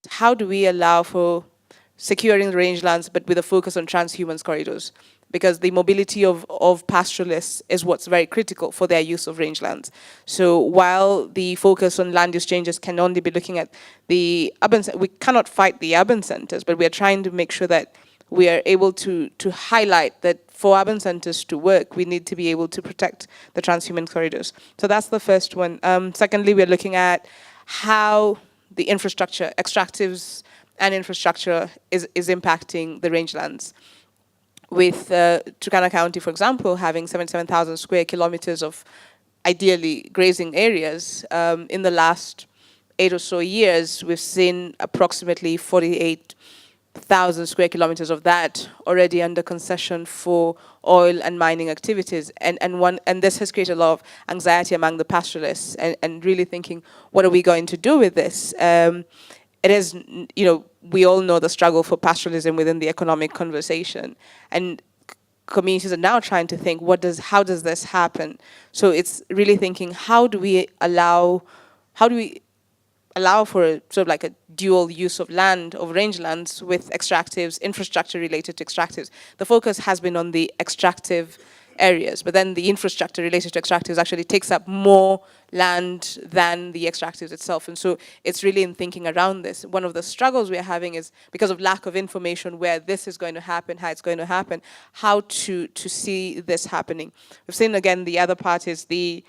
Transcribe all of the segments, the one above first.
how do we allow for securing the rangelands, but with a focus on transhumance corridors? Because the mobility of pastoralists is what's very critical for their use of rangelands. So while the focus on land use changes can only be looking at the urban, we cannot fight the urban centers, but we are trying to make sure that we are able to highlight that for urban centers to work, we need to be able to protect the transhuman corridors. So that's the first one. Secondly, we're looking at how the infrastructure, extractives and infrastructure is impacting the rangelands. With Turkana County, for example, having 77,000 square kilometers of ideally grazing areas, in the last 8 or so years, we've seen approximately 48,000 square kilometers of that already under concession for oil and mining activities. And this has created a lot of anxiety among the pastoralists and really thinking, what are we going to do with this? It is, we all know the struggle for pastoralism within the economic conversation. And communities are now trying to think, how does this happen? So it's really thinking, how do we allow for a, sort of like a dual use of land, of rangelands with extractives, infrastructure related to extractives? The focus has been on the extractive areas, but then the infrastructure related to extractives actually takes up more land than the extractives itself. And so it's really in thinking around this. One of the struggles we're having is because of lack of information where this is going to happen, how it's going to happen, how to see this happening. We've seen again, the other part is the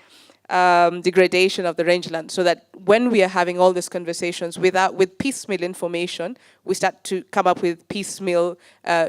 degradation of the rangeland, so that when we are having all these conversations with piecemeal information, we start to come up with piecemeal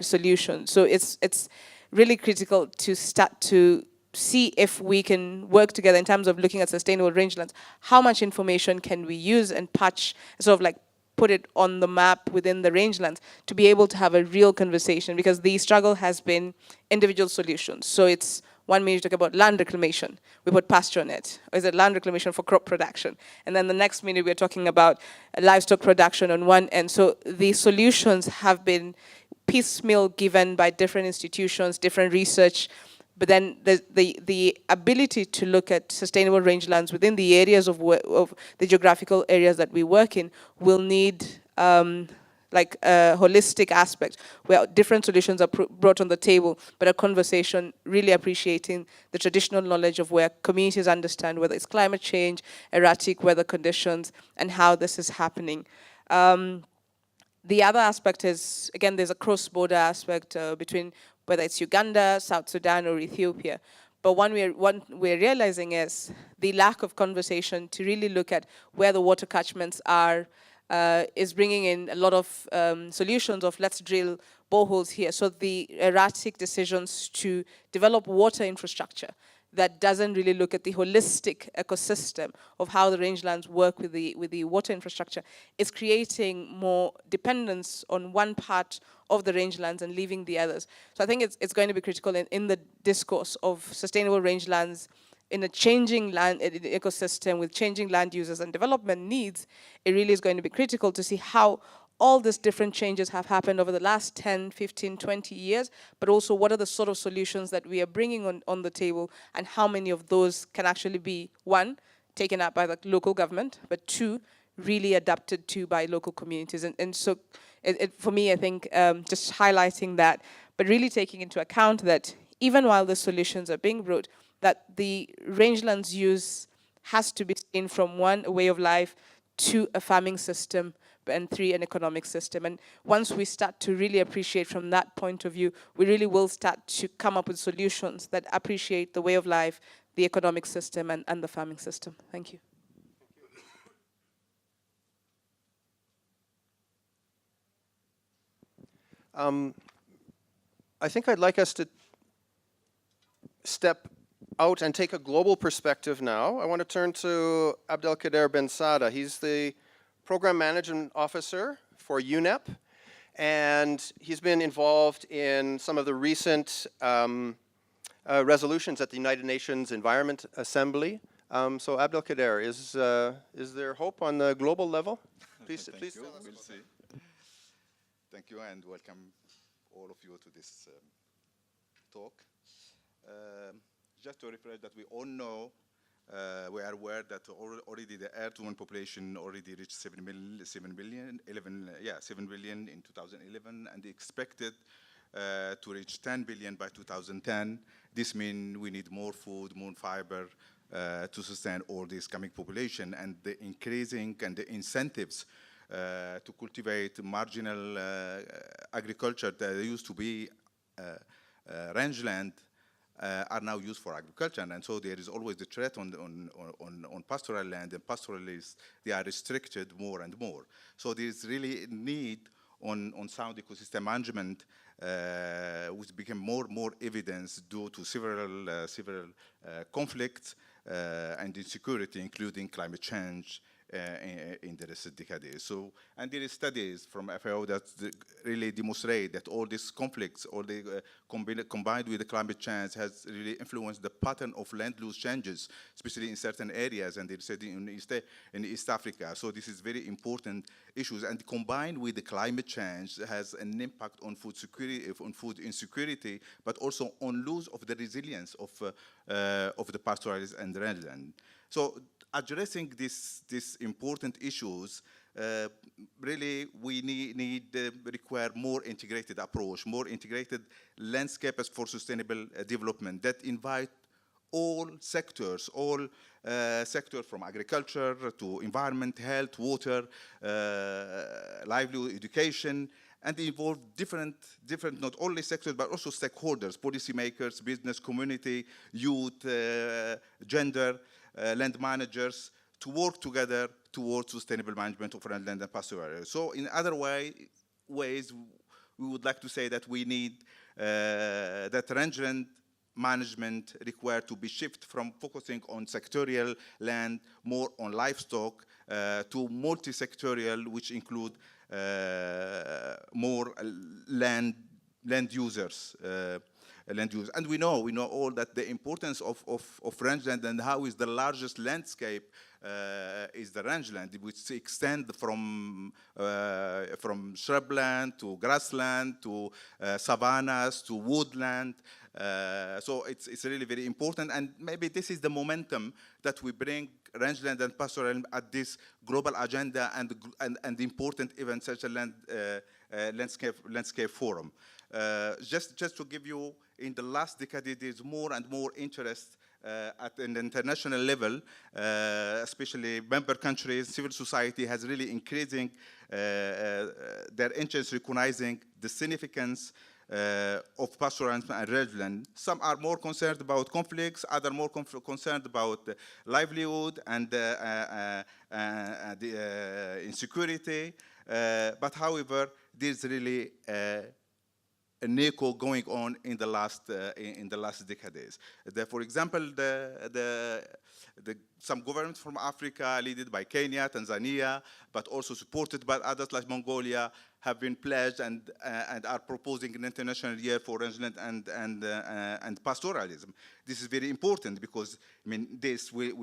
solutions. So it's really critical to start to see if we can work together in terms of looking at sustainable rangelands. How much information can we use and patch, sort of like put it on the map within the rangelands to be able to have a real conversation? Because the struggle has been individual solutions. So it's 1 minute you talk about land reclamation, we put pasture on it. Or is it land reclamation for crop production? And then the next minute we're talking about livestock production on one end. So the solutions have been piecemeal given by different institutions, different research, but then the ability to look at sustainable rangelands within the areas of the geographical areas that we work in will need like a holistic aspect where different solutions are brought on the table, but a conversation really appreciating the traditional knowledge of where communities understand whether it's climate change, erratic weather conditions, and how this is happening. The other aspect is, again, there's a cross-border aspect between whether it's Uganda, South Sudan, or Ethiopia. But one we're realizing is the lack of conversation to really look at where the water catchments are, is bringing in a lot of solutions of let's drill boreholes here. So the erratic decisions to develop water infrastructure that doesn't really look at the holistic ecosystem of how the rangelands work with the water infrastructure is creating more dependence on one part of the rangelands and leaving the others. So I think it's going to be critical in the discourse of sustainable rangelands in a changing land ecosystem with changing land uses and development needs. It really is going to be critical to see how all these different changes have happened over the last 10, 15, 20 years, but also what are the sort of solutions that we are bringing on the table, and how many of those can actually be, one, taken up by the local government, but two, really adapted to by local communities. And so for me, I think just highlighting that, but really taking into account that even while the solutions are being brought, that the rangelands use has to be seen from one, a way of life, to a farming system, and three, an economic system. And once we start to really appreciate from that point of view, we really will start to come up with solutions that appreciate the way of life, the economic system, and the farming system. Thank you. I think I'd like us to step out and take a global perspective now. I want to turn to Abdelkader Ben Sada. He's the Program Management Officer for UNEP, and he's been involved in some of the recent resolutions at the United Nations Environment Assembly. So Abdelkader, is there hope on the global level? Please tell us. We'll see. Thank you, and welcome all of you to this talk. Just to refresh that we all know We are aware that already the earthworm population already reached 7 billion, 7 billion in 2011, and expected to reach 10 billion by 2010. This means we need more food, more fiber to sustain all this coming population, and the increasing and the incentives to cultivate marginal agriculture that used to be rangeland are now used for agriculture, and so there is always the threat on pastoral land, and pastoralists, they are restricted more and more. So there is really need on sound ecosystem management, which became more evidence due to several conflicts and insecurity, including climate change, in the recent decades. So, and there is studies from FAO that really demonstrate that all these conflicts, all the combined with the climate change, has really influenced the pattern of land use changes, especially in certain areas, and they said in East Africa. So this is very important issues, and combined with the climate change has an impact on food security, on food insecurity, but also on loss of the resilience of the pastoralists and the rangeland. So addressing these important issues, really we require more integrated approach, more integrated landscapes for sustainable development that invite all sectors from agriculture to environment, health, water, livelihood, education, and involve different, not only sectors, but also stakeholders, policymakers, business community, youth, gender, land managers, to work together towards sustainable management of land and pastoral areas. So in other ways, we would like to say that we need that rangeland management required to be shifted from focusing on sectorial land, more on livestock, to multi-sectorial, which include more land users. And we know all that the importance of rangeland and how is the largest landscape is the rangeland, which extend from shrubland to grassland to savannas to woodland. So it's really very important, and maybe this is the momentum that we bring rangeland and pastoral at this global agenda and important event such a landscape forum. Just to give you, in the last decade, there's more and more interest at an international level, especially member countries. Civil society has really increasing their interest, recognizing the significance of pastoralism and rangeland. Some are more concerned about conflicts, others more concerned about livelihood and insecurity. But however, there's really an echo going on in the last decades. For example, some governments from Africa, led by Kenya, Tanzania, but also supported by others like Mongolia, have been pledged and are proposing an international year for rangeland and pastoralism. This is very important because this will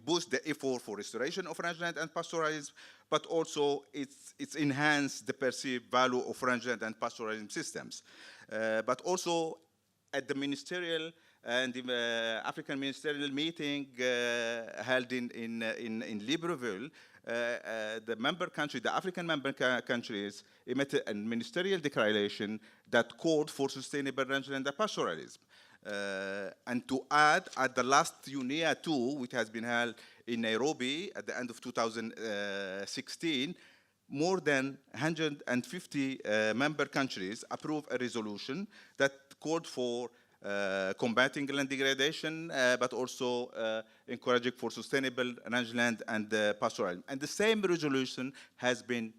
boost the effort for restoration of rangeland and pastoralism, but also it's enhanced the perceived value of rangeland and pastoralism systems. But also at the ministerial and the African ministerial meeting held in Libreville, the member country, the African member countries, emitted a ministerial declaration that called for sustainable rangeland and pastoralism. And to add, at the last UNEA 2, which has been held in Nairobi at the end of 2016, more than 150 member countries approved a resolution that called for combating land degradation, but also encouraging for sustainable rangeland and pastoralism. And the same resolution has been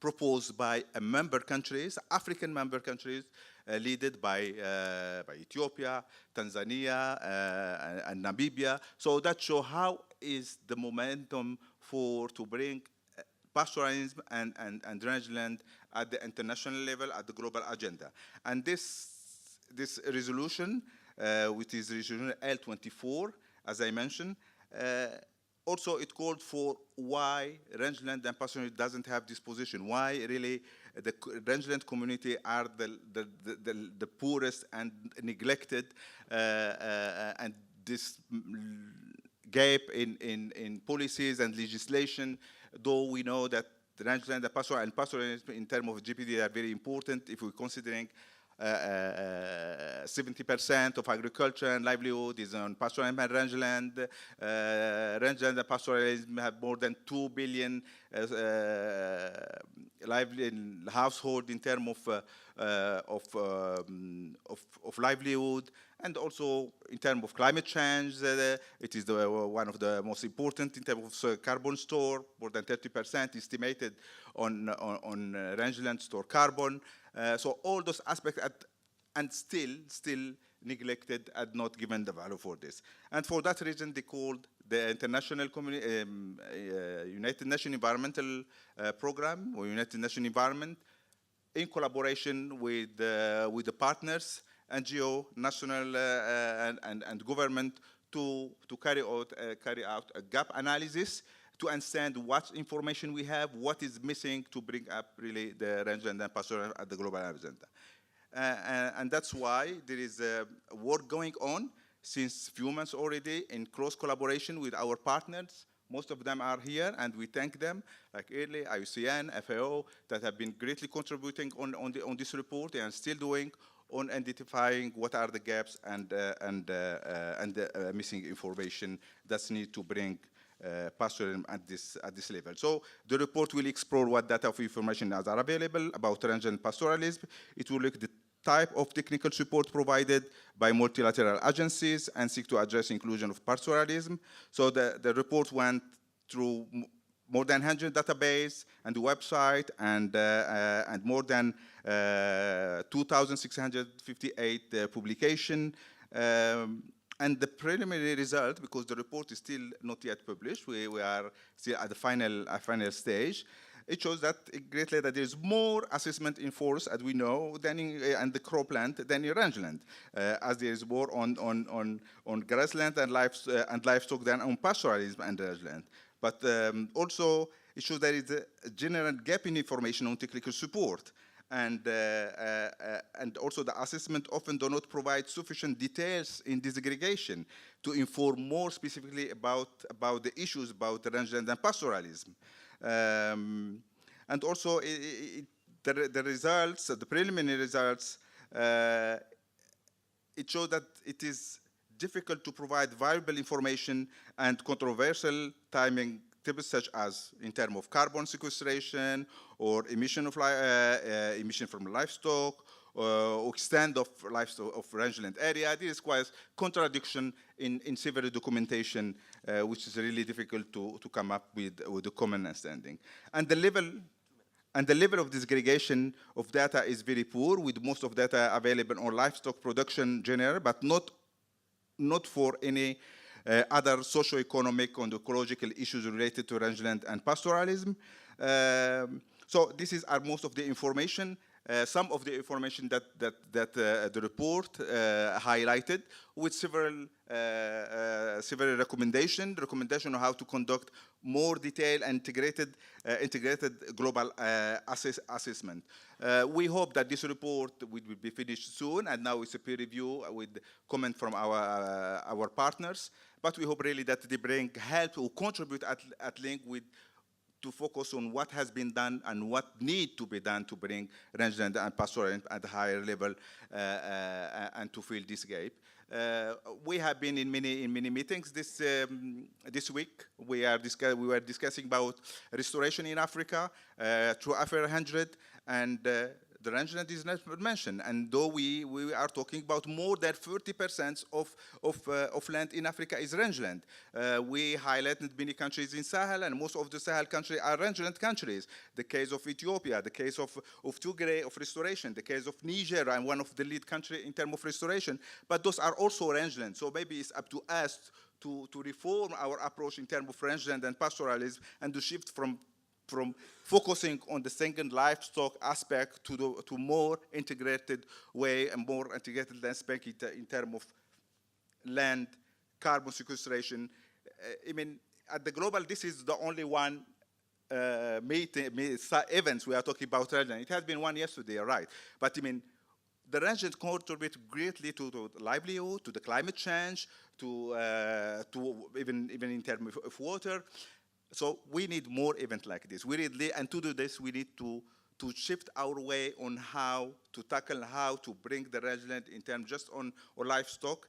proposed by member countries, African member countries, led by Ethiopia, Tanzania, and Namibia. So that shows how is the momentum to bring pastoralism and rangeland at the international level, at the global agenda. And this resolution, which is resolution L24, as I mentioned, also it called for why rangeland and pastoralism doesn't have this position, why really the rangeland community are the poorest and neglected, and this gap in policies and legislation, though we know that the rangeland and pastoralism in terms of GPD are very important if we're considering 70% of agriculture and livelihood is on pastoralism and rangeland. Rangeland and pastoralism have more than 2 billion household in terms of livelihood, and also in terms of climate change, it is one of the most important in terms of carbon store. More than 30% estimated on rangeland store carbon. So all those aspects and still neglected and not given the value for this. And for that reason, they called the international United Nations Environmental Program, or United Nations Environment, in collaboration with the partners, NGO, national and government, to carry out a gap analysis to understand what information we have, what is missing to bring up really the rangeland and pastoral at the global agenda. And that's why there is work going on since few months already in close collaboration with our partners. Most of them are here, and we thank them, like early IUCN, FAO, that have been greatly contributing on this report and still doing on identifying what are the gaps and the missing information that's needed to bring pastoralism at this level. So the report will explore what data of information are available about rangeland pastoralism. It will look at the type of technical support provided by multilateral agencies and seek to address inclusion of pastoralism. So the report went through more than 100 databases and the website, and more than 2,658 publication. And the preliminary result, because the report is still not yet published, we are still at the final stage. It shows that greatly that there is more assessment in forest, as we know, than and the cropland than in rangeland, as there is more on grassland and livestock than on pastoralism and rangeland. But also, it shows there is a general gap in information on technical support. And also the assessment often do not provide sufficient details in disaggregation to inform more specifically about the issues about the rangeland and pastoralism. And also the results, the preliminary results, it shows that it is difficult to provide viable information and controversial timing tips, such as in terms of carbon sequestration or emission from livestock, or extent of livestock of rangeland area. There is quite contradiction in several documentation, which is really difficult to come up with a common understanding. And the level of disaggregation of data is very poor, with most of data available on livestock production general, but not for any other socio-economic and ecological issues related to rangeland and pastoralism. So this is most of the information. Some of the information that the report highlighted, with several recommendations on how to conduct more detailed and integrated global assessment. We hope that this report will be finished soon, and now it's a peer review with comment from our partners. But we hope really that they bring help or contribute at link with to focus on what has been done and what need to be done to bring rangeland and pastoralism at a higher level and to fill this gap. We have been in many meetings this week. We were discussing about restoration in Africa through Africa 100, and the rangeland is not mentioned. And though we are talking about more than 30% of land in Africa is rangeland. We highlighted many countries in Sahel, and most of the Sahel countries are rangeland countries. The case of Ethiopia, the case of Tigray of restoration, the case of Niger, and one of the lead countries in terms of restoration. But those are also rangeland. So maybe it's up to us to reform our approach in terms of rangeland and pastoralism, and to shift from focusing on the single livestock aspect to more integrated way and more integrated aspect in terms of land, carbon sequestration. I mean, at the global, this is the only one events we are talking about rangeland. It has been one yesterday, right? But I mean, the rangeland contribute greatly to livelihood, to the climate change, to even in terms of water. So we need more events like this. We need, and to do this, we need to shift our way on how to tackle, how to bring the rangeland in terms just on livestock,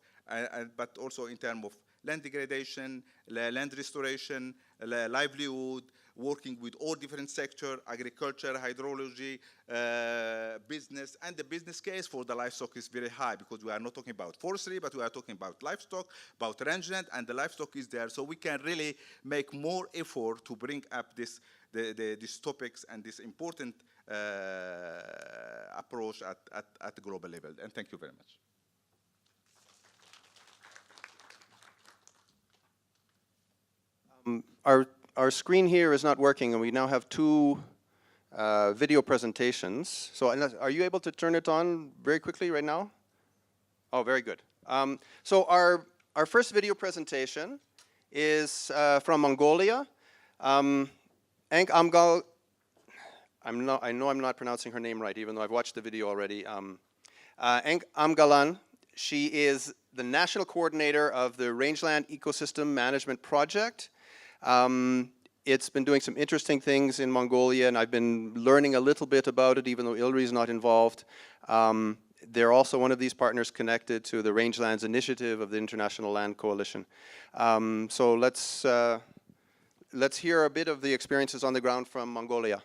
but also in terms of land degradation, land restoration, livelihood, working with all different sectors, agriculture, hydrology, business, and the business case for the livestock is very high because we are not talking about forestry, but we are talking about livestock, about rangeland, and the livestock is there. So we can really make more effort to bring up these topics and this important approach at the global level. And thank you very much. Our screen here is not working, and we now have two video presentations. So are you able to turn it on very quickly right now? Oh, very good. So our first video presentation is from Mongolia. Ank Amgal, I know I'm not pronouncing her name right, even though I've watched the video already. Ank Amgalan, she is the national coordinator of the Rangeland Ecosystem Management Project. It's been doing some interesting things in Mongolia, and I've been learning a little bit about it, even though ILRI is not involved. They're also one of these partners connected to the Rangelands initiative of the International Land Coalition. So let's hear a bit of the experiences on the ground from Mongolia.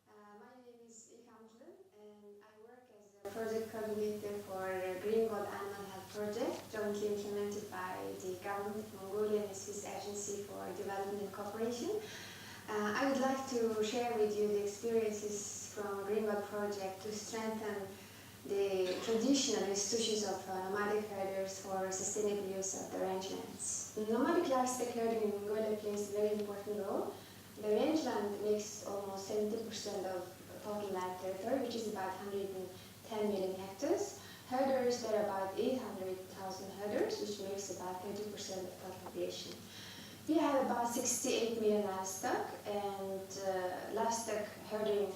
My name is Ikam Muslim, and I work as a project coordinator for Greenwood Animal Health Project, jointly implemented by the government of Mongolia and the Swiss Agency for Development and Cooperation. I would like to share with you the experiences from Greenwood Project to strengthen the traditional institutions of nomadic herders for sustainable use of the rangelands. Nomadic livestock herding in Mongolia plays a very important role. The rangeland makes almost 70% of total land territory, which is about 110 million hectares. Herders, there are about 800,000 herders, which makes about 30% of total population. We have about 68 million livestock, and livestock herding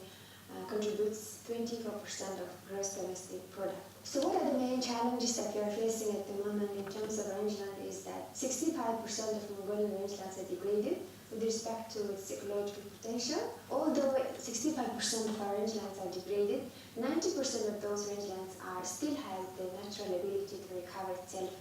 contributes 24% of gross domestic product. So what are the main challenges that we are facing at the moment in terms of rangeland is that 65% of Mongolian rangelands are degraded with respect to its ecological potential. Although 65% of our rangelands are degraded, 90% of those rangelands still have the natural ability to recover itself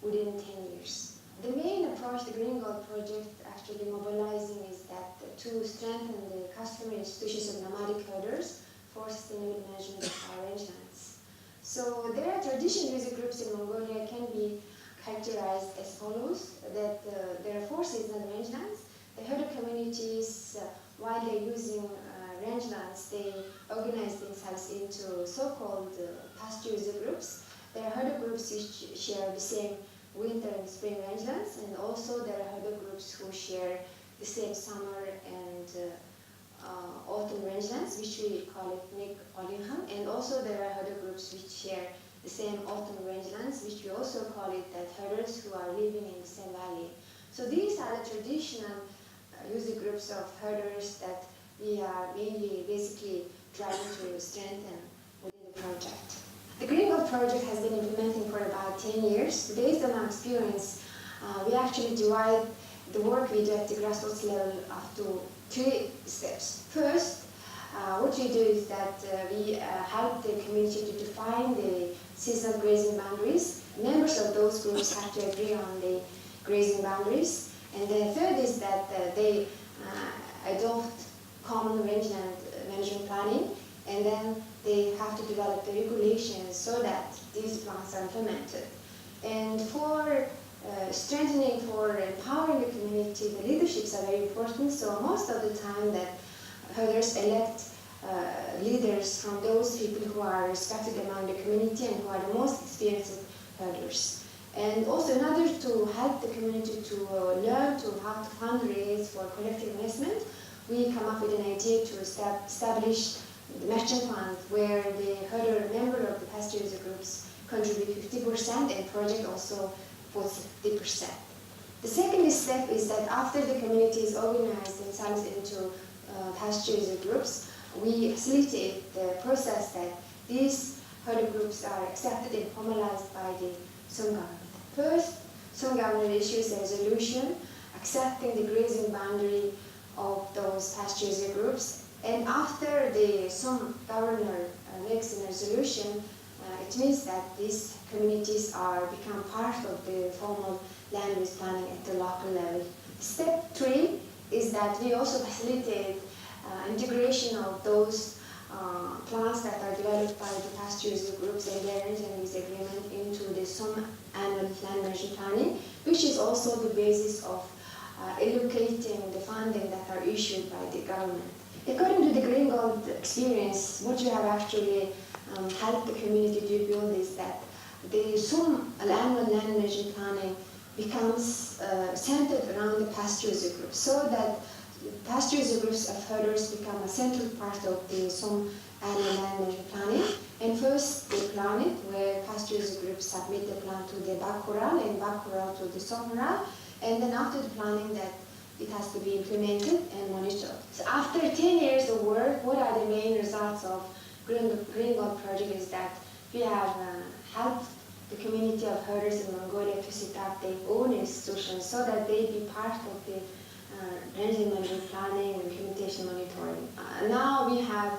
within 10 years. The main approach the Green Gold Project actually mobilizing is that to strengthen the customary institutions of nomadic herders for sustainable management of our rangelands. So there are traditional user groups in Mongolia can be characterized as follows, that there are 4 seasonal rangelands. The herder communities, while they're using rangelands, they organize themselves into so-called pasture user groups. There are herder groups which share the same winter and spring rangelands, and also there are herder groups who share the same summer and autumn rangelands, which we call it Nik Olinhan, and also there are herder groups which share the same autumn rangelands, which we also call it that herders who are living in the same valley. So these are the traditional user groups of herders that we are mainly basically trying to strengthen within the project. The Green Gold Project has been implementing for about 10 years. Based on our experience, we actually divide the work we do at the grassroots level up to 3 steps. First, what we do is that we help the community to define the seasonal grazing boundaries. Members of those groups have to agree on the grazing boundaries. And the third is that they adopt common rangeland management planning, and then they have to develop the regulations so that these plans are implemented. And for strengthening, for empowering the community, the leaderships are very important. So most of the time that herders elect leaders from those people who are respected among the community and who are the most experienced herders. And also in order to help the community to learn to how to fundraise for collective investment, we come up with an idea to establish the merchant fund where the herder member of the pasture user groups contribute 50% and project also puts 50%. The second step is that after the community is organized themselves into pasture user groups, we facilitate the process that these herder groups are accepted and formalized by the Sum government. First, Sum government issues a resolution accepting the grazing boundary of those pasture user groups, and after the Sum governor makes a resolution, it means that these communities are become part of the formal land use planning at the local level. Step 3 is that we also facilitate integration of those plans that are developed by the pasture user groups and their use agreement into the Sum annual land management planning, which is also the basis of allocating the funding that are issued by the government. According to the Green Gold experience, what you have actually helped the community to build is that the Sum annual land management planning becomes centered around the pasture user groups, so that pasture user groups of herders become a central part of the Sum annual land management planning. And first they plan it, where pasture user groups submit the plan to the Bakkural and Bakkural to the Somural, and then after the planning that it has to be implemented and monitored. So after 10 years of work, what are the main results of Green Gold project is that we have helped the community of herders in Mongolia to set up their own institutions so that they be part of the rangeland management planning and implementation monitoring. Now we have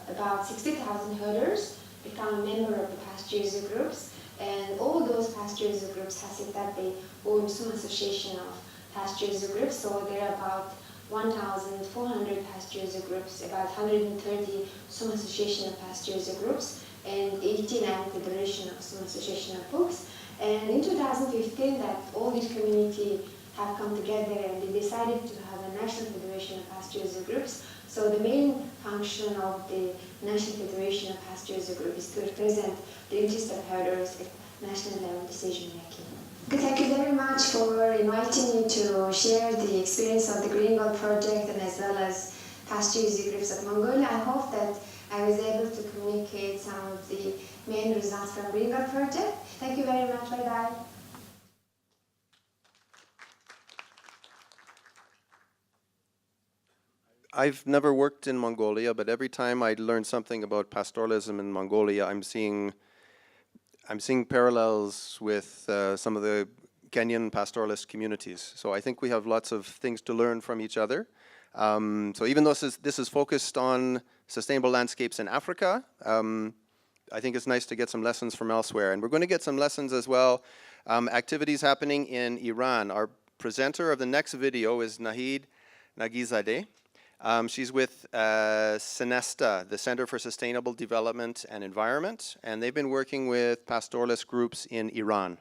about 60,000 herders become a member of the pasture user groups, and all those pasture user groups have set up their own Sum association of pasture user groups. So there are about 1,400 pasture user groups, about 130 Sum association of pasture user groups, and 89 federation of Sum association of books. And in 2015, that all these community have come together and they decided to have a national federation of pasture user groups. So the main function of the National Federation of Pasture User Group is to represent the interest of herders at national level decision making. Thank you very much for inviting me to share the experience of the Green Gold project and as well as pasture user groups of Mongolia. I hope that I was able to communicate some of the main results from Green Gold project. Thank you very much. Bye-bye. I've never worked in Mongolia, but every time I learn something about pastoralism in Mongolia, I'm seeing parallels with some of the Kenyan pastoralist communities. So I think we have lots of things to learn from each other. So even though this is focused on sustainable landscapes in Africa, I think it's nice to get some lessons from elsewhere. And we're going to get some lessons as well. Activities happening in Iran. Our presenter of the next video is Nahid Nagizadeh. She's with Senesta, the Center for Sustainable Development and Environment, and they've been working with pastoralist groups in Iran.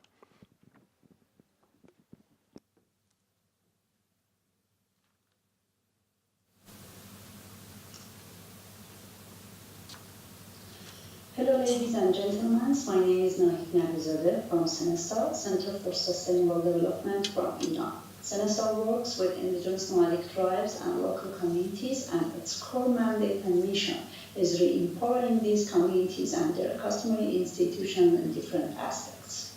Hello ladies and gentlemen, my name is Nahid Nagizadeh from Senesta, Center for Sustainable Development from Iran. Senesta works with indigenous nomadic tribes and local communities, and its core mandate and mission is re-empowering these communities and their customary institutions in different aspects.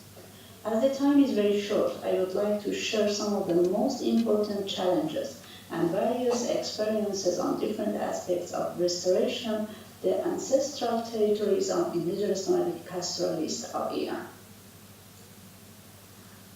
As the time is very short, I would like to share some of the most important challenges and various experiences on different aspects of restoration the ancestral territories of indigenous nomadic pastoralists of Iran.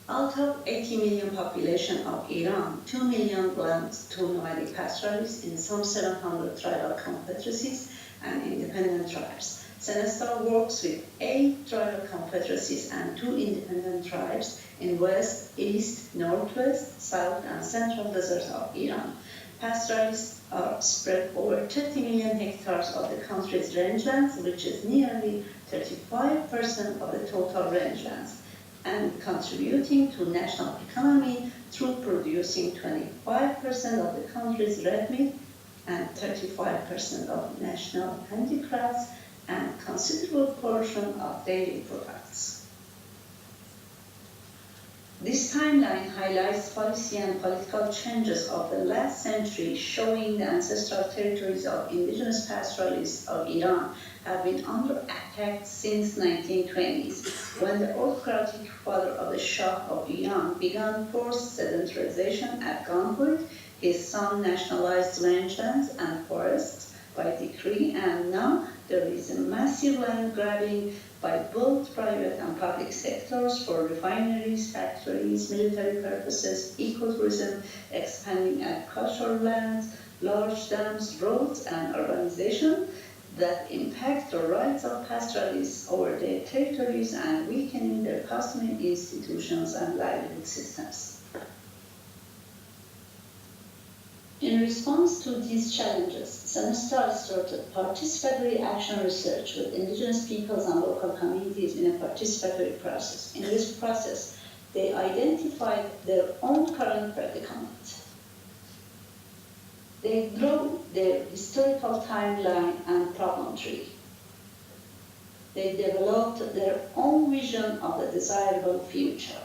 Out of 80 million population of Iran, 2 million belongs to nomadic pastoralists in some 700 tribal confederacies and independent tribes. Senesta works with 8 tribal confederacies and 2 independent tribes in west, east, northwest, south, and central deserts of Iran. Pastoralists are spread over 30 million hectares of the country's rangelands, which is nearly 35% of the total rangelands, and contributing to national economy through producing 25% of the country's red meat and 35% of national handicrafts and considerable portion of dairy products. This timeline highlights policy and political changes of the last century, showing the ancestral territories of indigenous pastoralists of Iran have been under attack since 1920s, when the autocratic father of the Shah of Iran began forced sedentarization at gunpoint. His son nationalized rangelands and forests by decree, and now there is a massive land grabbing by both private and public sectors for refineries, factories, military purposes, ecotourism, expanding agricultural lands, large dams, roads, and urbanization that impact the rights of pastoralists over their territories and weakening their customary institutions and livelihood systems. In response to these challenges, Senestar started participatory action research with indigenous peoples and local communities in a participatory process. In this process, they identified their own current predicament. They drew their historical timeline and problem tree. They developed their own vision of the desirable future.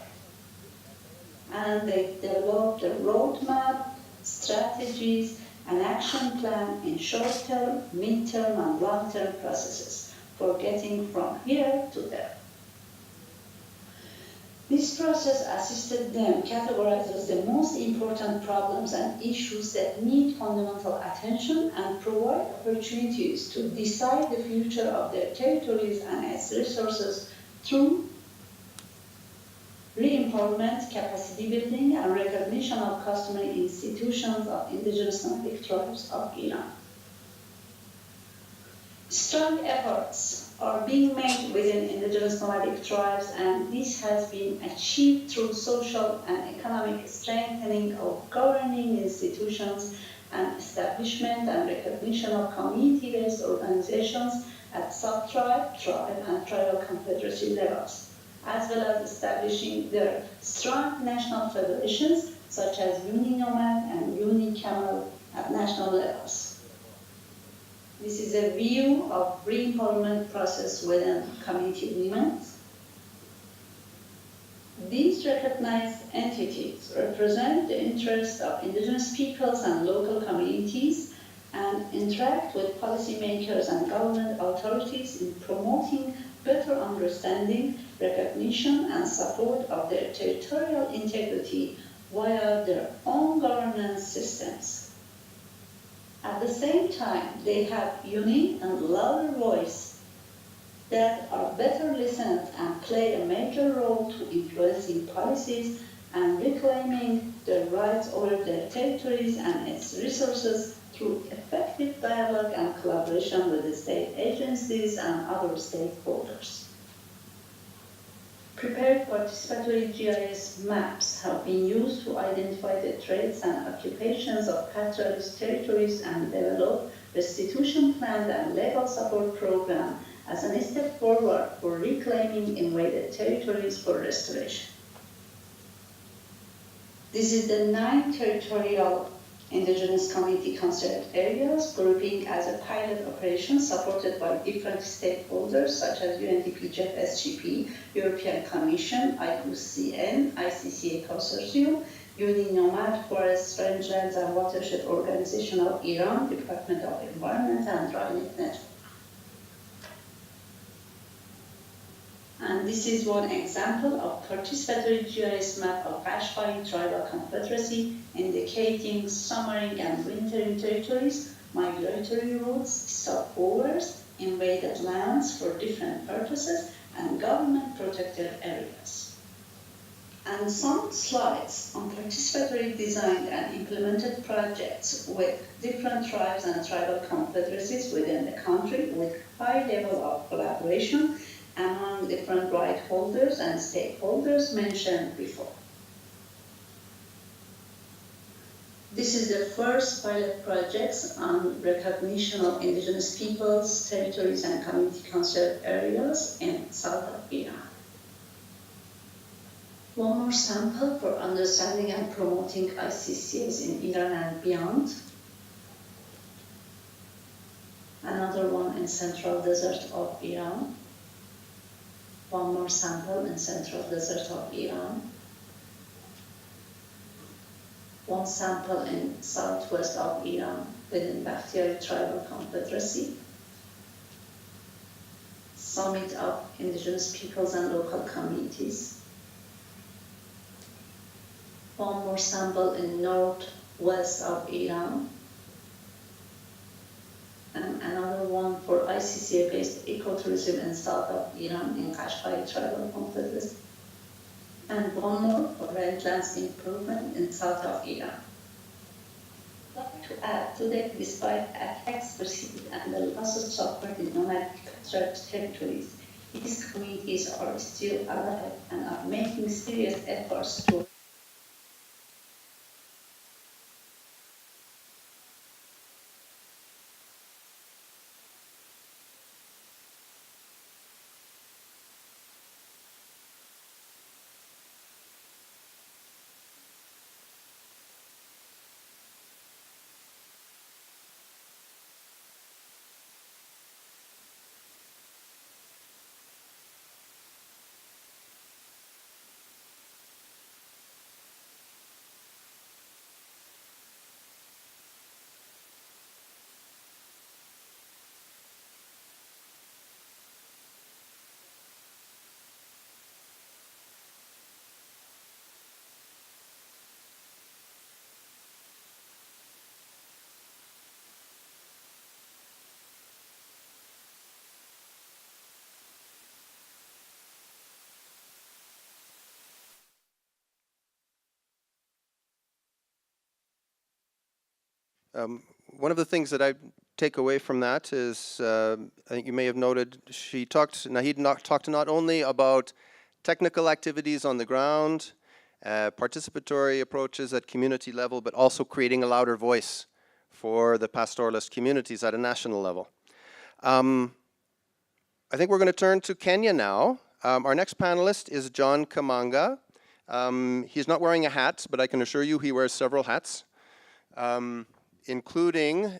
And they developed a roadmap, strategies, and action plan in short-term, mid-term, and long-term processes for getting from here to there. This process assisted them categorize the most important problems and issues that need fundamental attention and provide opportunities to decide the future of their territories and its resources through re-empowerment, capacity building, and recognition of customary institutions of indigenous nomadic tribes of Iran. Strong efforts are being made within indigenous nomadic tribes, and this has been achieved through social and economic strengthening of governing institutions and establishment and recognition of community-based organizations at sub-tribe, tribe, and tribal confederacy levels, as well as establishing their strong national federations such as UniNomad and UniCamel at national levels. This is a view of re-empowerment process within community movements. These recognized entities represent the interests of indigenous peoples and local communities and interact with policymakers and government authorities in promoting better understanding, recognition, and support of their territorial integrity via their own governance systems. At the same time, they have unique and louder voice that are better listened and play a major role to influencing policies and reclaiming their rights over their territories and its resources through effective dialogue and collaboration with the state agencies and other stakeholders. Prepared participatory GIS maps have been used to identify the traits and occupations of pastoralist territories and develop restitution plans and legal support program as a step forward for reclaiming invaded territories for restoration. This is the 9 territorial indigenous community conserved areas grouping as a pilot operation supported by different stakeholders such as UNDP, JEF, SGP, European Commission, IUCN, ICCA Consortium, UniNomad, Forest, Rangelands, and Watershed Organization of Iran, Department of Environment, and Drynet Network. And this is one example of participatory GIS map of Kashgari Tribal Confederacy indicating summering and wintering territories, migratory routes, stopovers, invaded lands for different purposes, and government protected areas. And some slides on participatory designed and implemented projects with different tribes and tribal confederacies within the country with high level of collaboration among different right holders and stakeholders mentioned before. This is the first pilot projects on recognition of indigenous peoples, territories, and community conserved areas in south of Iran. One more sample for understanding and promoting ICCAs in Iran and beyond. Another one in central desert of Iran. One more sample in central desert of Iran. one sample in southwest of Iran within Bakhtiyari Tribal Confederacy, Summit of Indigenous Peoples and Local Communities, one more sample in northwest of Iran, and another one for ICCA-based ecotourism in south of Iran in Qashqai Tribal Confederacy, and one more for rangelands improvement in south of Iran. I'd like to add, today, despite attacks received and the losses suffered in nomadic territories, these communities are still alive and are making serious efforts to One of the things that I take away from that is, I think you may have noted, Nahid talked not only about technical activities on the ground, participatory approaches at community level, but also creating a louder voice for the pastoralist communities at a national level. I think we're going to turn to Kenya now. Our next panelist is John Kamanga. He's not wearing a hat, but I can assure you he wears several hats, including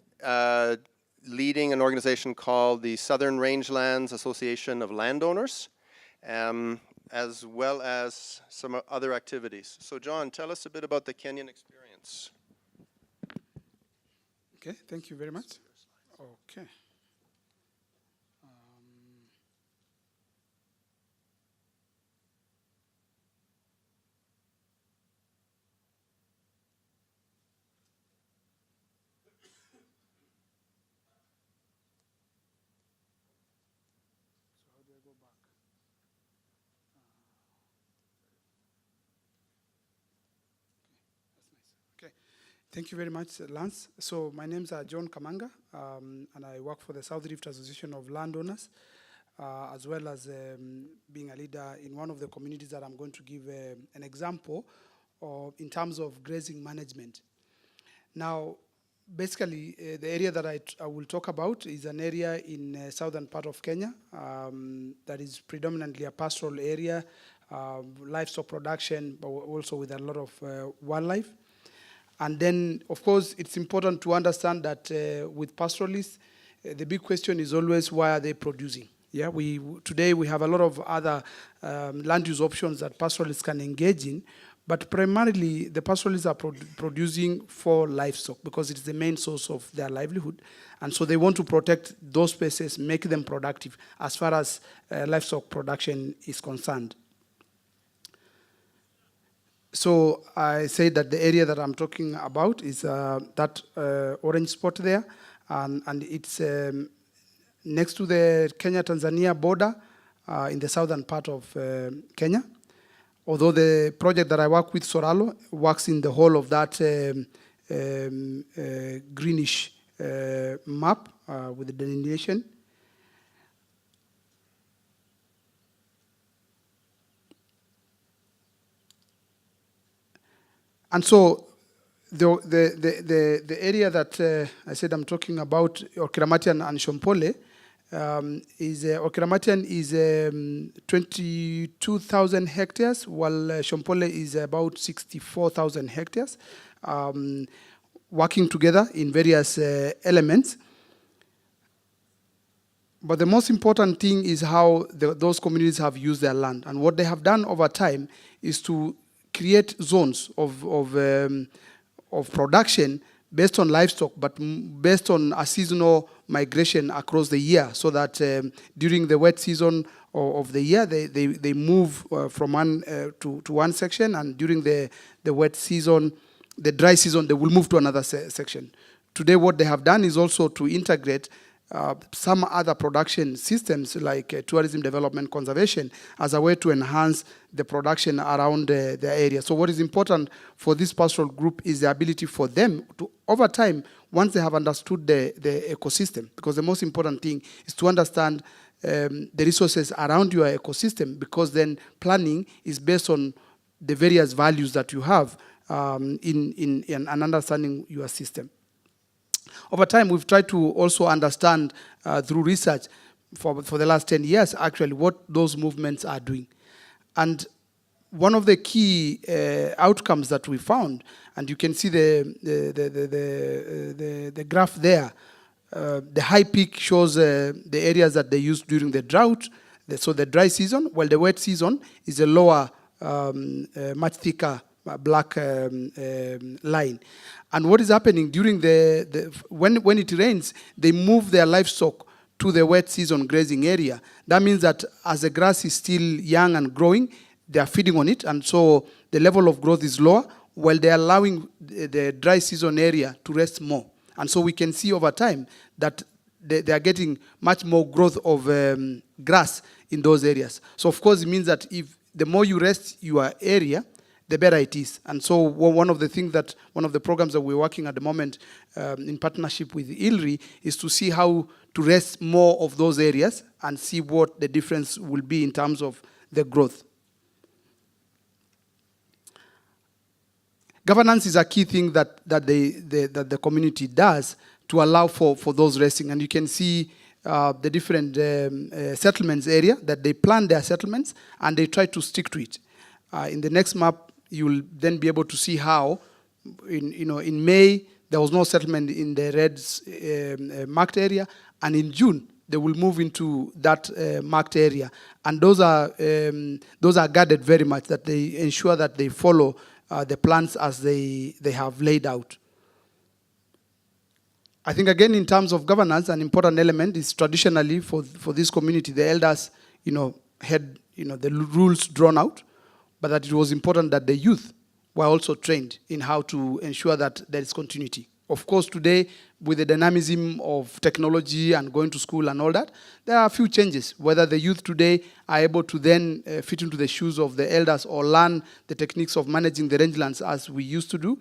leading an organization called the Southern Rangelands Association of Landowners, as well as some other activities. So John, tell us a bit about the Kenyan experience. Okay, thank you very much. Okay. Thank you very much, Lance. So my name is John Kamanga, and I work for the South Rift Association of Landowners, as well as being a leader in one of the communities that I'm going to give an example of in terms of grazing management. Now, basically, the area that I will talk about is an area in southern part of Kenya that is predominantly a pastoral area, livestock production, but also with a lot of wildlife. And then, of course, it's important to understand that with pastoralists, the big question is always, why are they producing? Yeah, today we have a lot of other land use options that pastoralists can engage in, but primarily the pastoralists are producing for livestock because it's the main source of their livelihood. And so they want to protect those spaces, make them productive as far as livestock production is concerned. So I say that the area that I'm talking about is that orange spot there, and it's next to the Kenya-Tanzania border in the southern part of Kenya. Although the project that I work with, Soralo, works in the whole of that greenish map with the delineation. And so the area that I said I'm talking about, Orkiramatian and Shompole, Orkiramatian is 22,000 hectares, while Shompole is about 64,000 hectares, working together in various elements. But the most important thing is how those communities have used their land. And what they have done over time is to create zones of of production based on livestock, but based on a seasonal migration across the year, so that during the wet season of the year, they move from one to one section, and during the wet season, the dry season, they will move to another section. Today, what they have done is also to integrate some other production systems like tourism development conservation as a way to enhance the production around the area. So what is important for this pastoral group is the ability for them to, over time, once they have understood the ecosystem, because the most important thing is to understand the resources around your ecosystem, because then planning is based on the various values that you have in understanding your system. Over time, we've tried to also understand through research for the last 10 years, actually, what those movements are doing. And one of the key outcomes that we found, and you can see the graph there, the high peak shows the areas that they use during the drought, so the dry season, while the wet season is a lower, much thicker black line. And what is happening during when it rains, they move their livestock to the wet season grazing area. That means that as the grass is still young and growing, they are feeding on it, and so the level of growth is lower, while they are allowing the dry season area to rest more. And so we can see over time that they are getting much more growth of grass in those areas. So of course it means that if the more you rest your area, the better it is. And so one of the programs that we're working at the moment in partnership with ILRI is to see how to rest more of those areas and see what the difference will be in terms of the growth. Governance is a key thing that the community does to allow for those resting. And you can see the different settlements area that they plan their settlements and they try to stick to it. In the next map, you will then be able to see how, in May, there was no settlement in the red marked area, and in June, they will move into that marked area. And those are guarded very much, that they ensure that they follow the plans as they have laid out. I think, again, in terms of governance, an important element is traditionally for this community, the elders, had the rules drawn out, but that it was important that the youth were also trained in how to ensure that there is continuity. Of course, today, with the dynamism of technology and going to school and all that, there are a few changes. Whether the youth today are able to then fit into the shoes of the elders or learn the techniques of managing the rangelands as we used to do,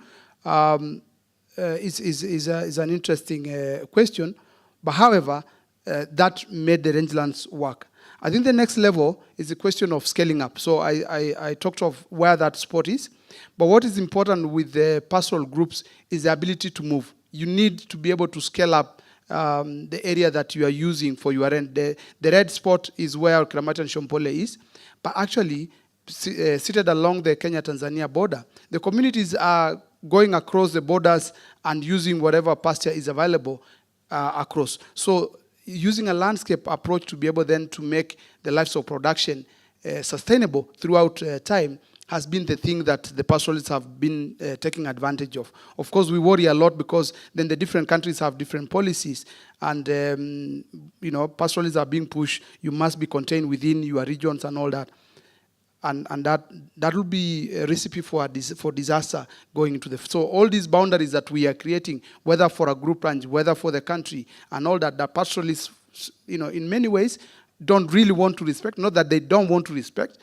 is an interesting question. But however, that made the rangelands work. I think the next level is the question of scaling up. So I talked of where that spot is. But what is important with the pastoral groups is the ability to move. You need to be able to scale up the area that you are using for your rent. The red spot is where Kiramati and Shompole is. But actually, seated along the Kenya-Tanzania border, the communities are going across the borders and using whatever pasture is available across. So using a landscape approach to be able then to make the livestock production sustainable throughout time has been the thing that the pastoralists have been taking advantage of. Of course, we worry a lot because then the different countries have different policies, and pastoralists are being pushed. You must be contained within your regions and all that, and that will be a recipe for disaster going into the. So all these boundaries that we are creating, whether for a group ranch, whether for the country, and all that, the pastoralists, in many ways, don't really want to respect. Not that they don't want to respect,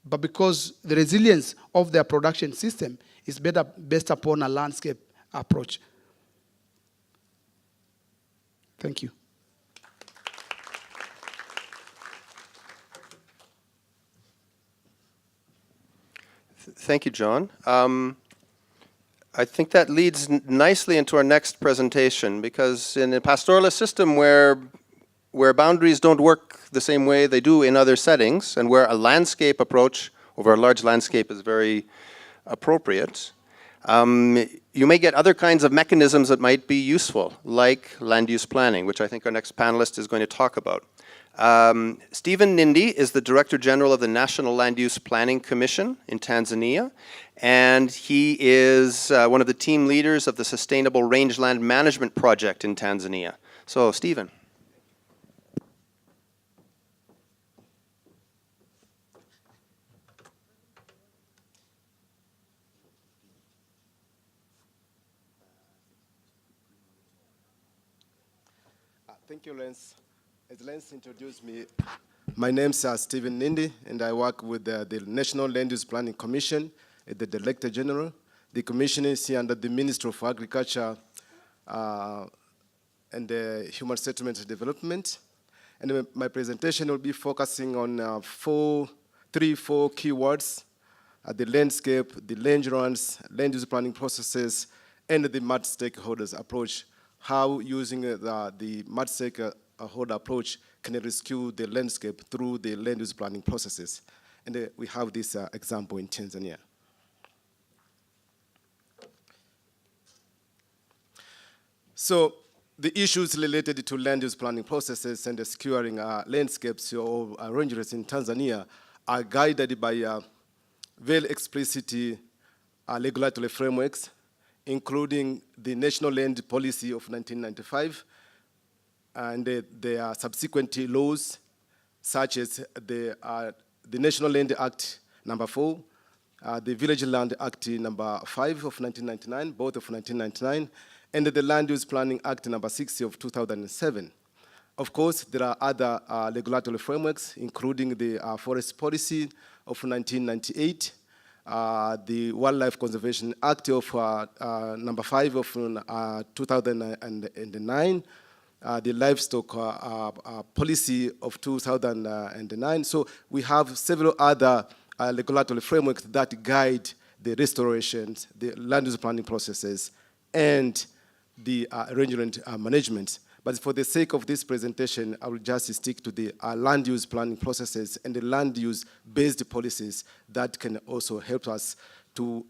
but because the resilience of their production system is based upon a landscape approach. Thank you. Thank you, John. I think that leads nicely into our next presentation, because in a pastoralist system where boundaries don't work the same way they do in other settings, and where a landscape approach over a large landscape is very appropriate, you may get other kinds of mechanisms that might be useful, like land use planning, which I think our next panelist is going to talk about. Stephen Nindi is the Director General of the National Land Use Planning Commission in Tanzania, and he is one of the team leaders of the Sustainable Rangeland Management Project in Tanzania. So, Stephen. Thank you, Lance. As Lance introduced me, my name is Stephen Nindi, and I work with the National Land Use Planning Commission at the Director General. The commission is here under the Ministry of Agriculture and Human Settlement and Development. And my presentation will be focusing on four keywords: the landscape, the rangelands, land use planning processes, and the multi-stakeholders approach. How using the multi-stakeholder approach can rescue the landscape through the land use planning processes. And we have this example in Tanzania. So the issues related to land use planning processes and securing landscapes or rangelands in Tanzania are guided by very explicit regulatory frameworks, including the National Land Policy of 1995 and their subsequent laws, such as the National Land Act number 4, the Village Land Act number 5 of 1999, both of 1999, and the Land Use Planning Act number 6 of 2007. Of course, there are other regulatory frameworks, including the Forest Policy of 1998, the Wildlife Conservation Act of number 5 of 2009, the Livestock Policy of 2009. So we have several other regulatory frameworks that guide the restorations, the land use planning processes, and the rangeland management. But for the sake of this presentation, I will just stick to the land use planning processes and the land use-based policies that can also help us to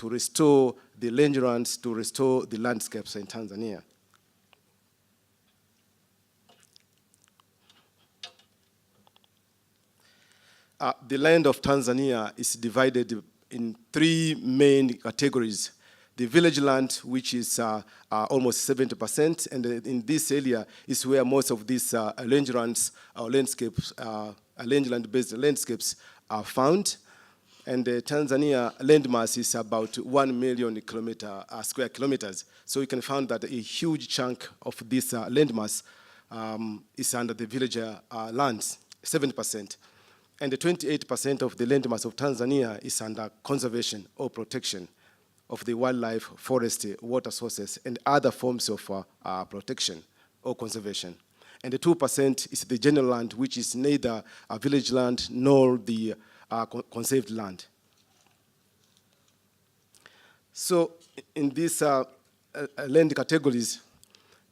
restore the rangelands, to restore the landscapes in Tanzania. The land of Tanzania is divided in three main categories. The village land, which is almost 70%, and in this area is where most of these rangelands or landscapes, rangeland-based landscapes are found. And Tanzania landmass is about 1 million square kilometers. So you can find that a huge chunk of this landmass is under the village lands, 70%. And 28% of the landmass of Tanzania is under conservation or protection of the wildlife, forest, water sources, and other forms of protection or conservation. And the 2% is the general land, which is neither a village land nor the conserved land. So in these land categories,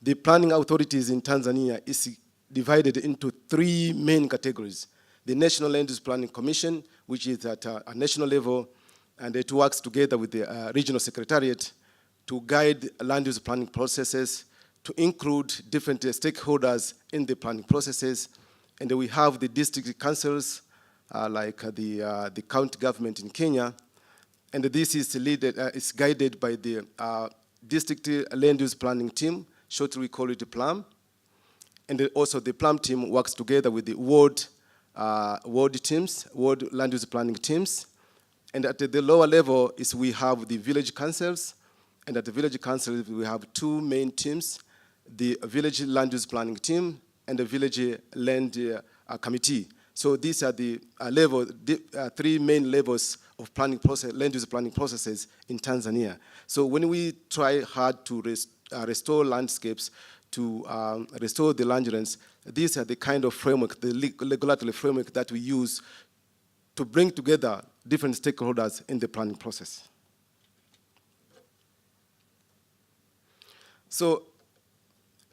the planning authorities in Tanzania is divided into three main categories. The National Land Use Planning Commission, which is at a national level, and it works together with the regional secretariat to guide land use planning processes, to include different stakeholders in the planning processes. And we have the district councils, like the county government in Kenya. And this is guided by the district land use planning team, shortly we call it the PLAM. And also the PLAM team works together with the ward teams, ward land use planning teams. And at the lower level is we have the village councils, and at the village councils we have two main teams, the village land use planning team and the village land committee. So these are the three main levels of planning process, land use planning processes in Tanzania. So when we try hard to restore landscapes, to restore the rangelands, these are the kind of framework, the regulatory framework that we use to bring together different stakeholders in the planning process. So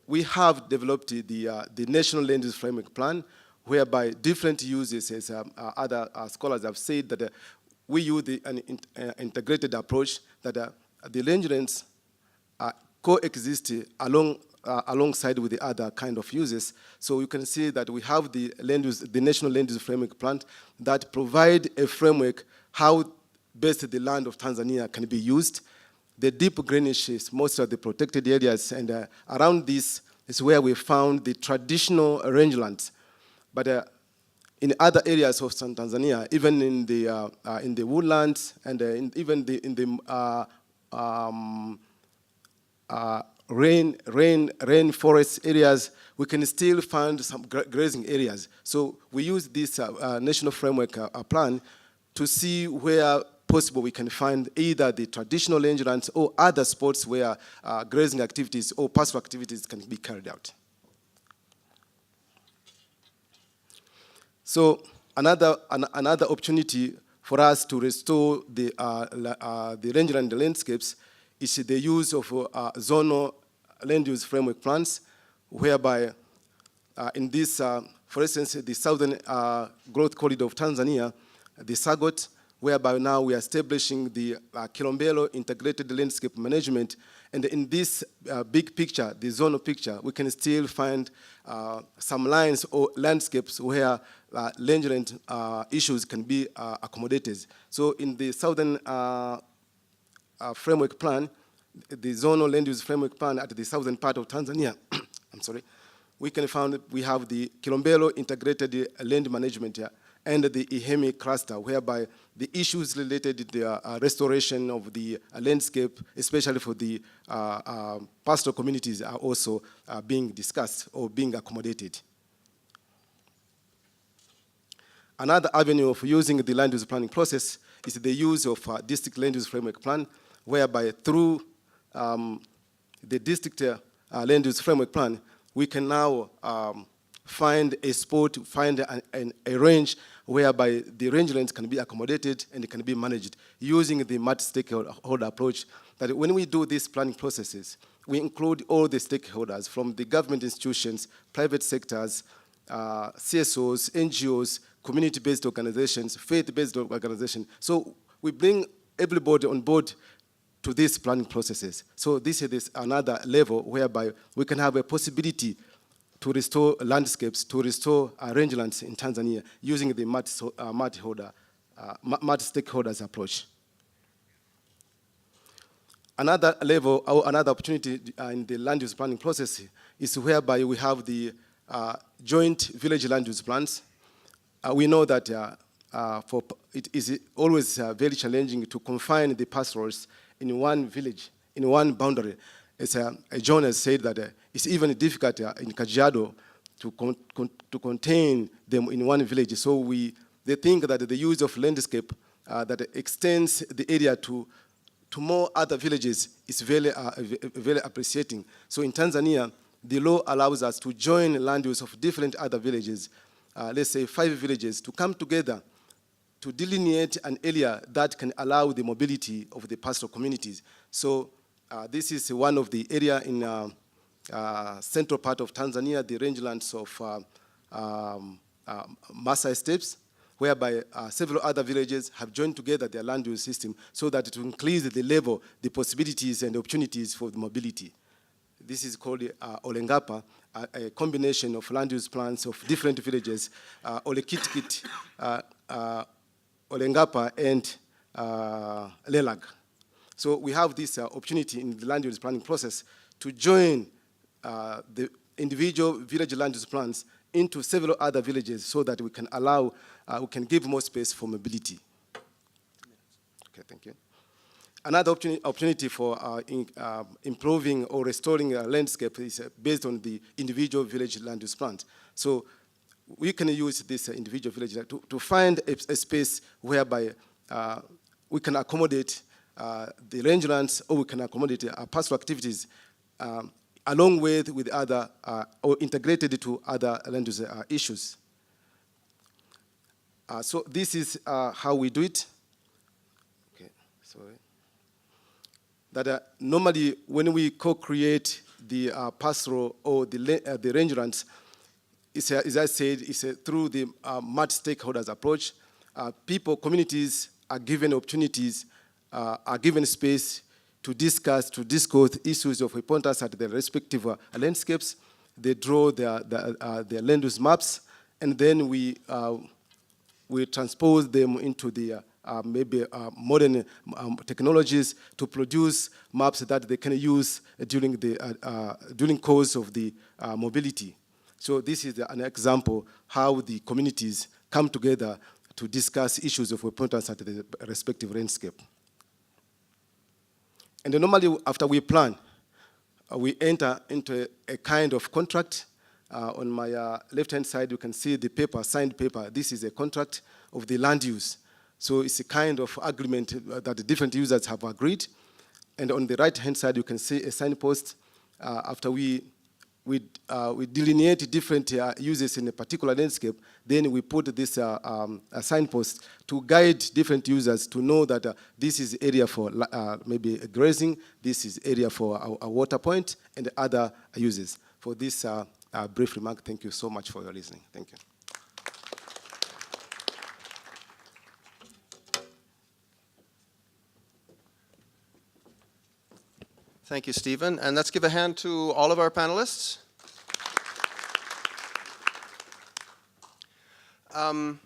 we have developed the National Land Use Framework Plan, whereby different uses, as other scholars have said, that we use an integrated approach that the rangelands coexist along alongside with the other kind of uses. So you can see that we have the land use, the National Land Use Framework Plan that provide a framework how best the land of Tanzania can be used. The deep greenish is most of the protected areas, and around this is where we found the traditional rangelands. But in other areas of Tanzania, even in the woodlands and in the rainforest areas, we can still find some grazing areas. So we use this national framework plan to see where possible we can find either the traditional rangelands or other spots where grazing activities or pastoral activities can be carried out. So another opportunity for us to restore the rangeland landscapes is the use of zonal land use framework plans, whereby in this, for instance, the Southern Growth Corridor of Tanzania, the SAGOT, whereby now we are establishing the Kilombero Integrated Landscape Management. And in this big picture, the zonal picture, we can still find some lines or landscapes where rangeland issues can be accommodated. So in the Southern framework plan, the zonal land use framework plan at the southern part of Tanzania, I'm sorry, we can find we have the Kilombero Integrated Land Management here, and the Ihemi cluster, whereby the issues related to the restoration of the landscape, especially for the pastoral communities, are also being discussed or being accommodated. Another avenue of using the land use planning process is the use of district land use framework plan, whereby through the district land use framework plan, we can now find a spot, find a range whereby the rangelands can be accommodated and it can be managed using the multi-stakeholder approach. That when we do these planning processes, we include all the stakeholders from the government institutions, private sectors, CSOs, NGOs, community-based organizations, faith-based organizations. So we bring everybody on board to these planning processes. So this is another level whereby we can have a possibility to restore landscapes, to restore rangelands in Tanzania using the multi-stakeholders approach. Another level or another opportunity in the land use planning process is whereby we have the joint village land use plans. We know that it is always very challenging to confine the pastorals in one village, in one boundary. As John has said that it's even difficult in Kajiado to contain them in one village. So they think that the use of landscape that extends the area to more other villages is very appreciating. So in Tanzania, the law allows us to join land use of different other villages, let's say 5 villages, to come together to delineate an area that can allow the mobility of the pastoral communities. So this is one of the area in central part of Tanzania, the rangelands of Masai Steppes, whereby several other villages have joined together their land use system so that to increase the level, the possibilities and opportunities for the mobility. This is called Olengapa, a combination of land use plans of different villages, Olekitkit, Olengapa, and Lelag. So we have this opportunity in the land use planning process to join the individual village land use plans into several other villages so that we can allow, we can give more space for mobility. Okay, thank you. Another opportunity for improving or restoring a landscape is based on the individual village land use plans. So we can use this individual village to find a space whereby we can accommodate the rangelands, or we can accommodate pastoral activities along with other, or integrated to other land use issues. So this is how we do it. Okay, sorry. That normally when we co-create the pastoral or the rangelands, as I said, it's through the multi-stakeholders approach. People, communities are given opportunities, are given space to discuss issues of importance at their respective landscapes. They draw their land use maps, and then we transpose them into the maybe modern technologies to produce maps that they can use during course of the mobility. So this is an example how the communities come together to discuss issues of importance at the respective landscape. And then normally after we plan, we enter into a kind of contract. On my left-hand side, you can see the paper, signed paper. This is a contract of the land use. So it's a kind of agreement that the different users have agreed. And on the right-hand side, you can see a signpost. After we delineate different uses in a particular landscape, then we put this a signpost to guide different users to know that this is area for maybe grazing, this is area for a water point, and other uses. For this brief remark, thank you so much for your listening. Thank you. Thank you, Stephen. And let's give a hand to all of our panelists. I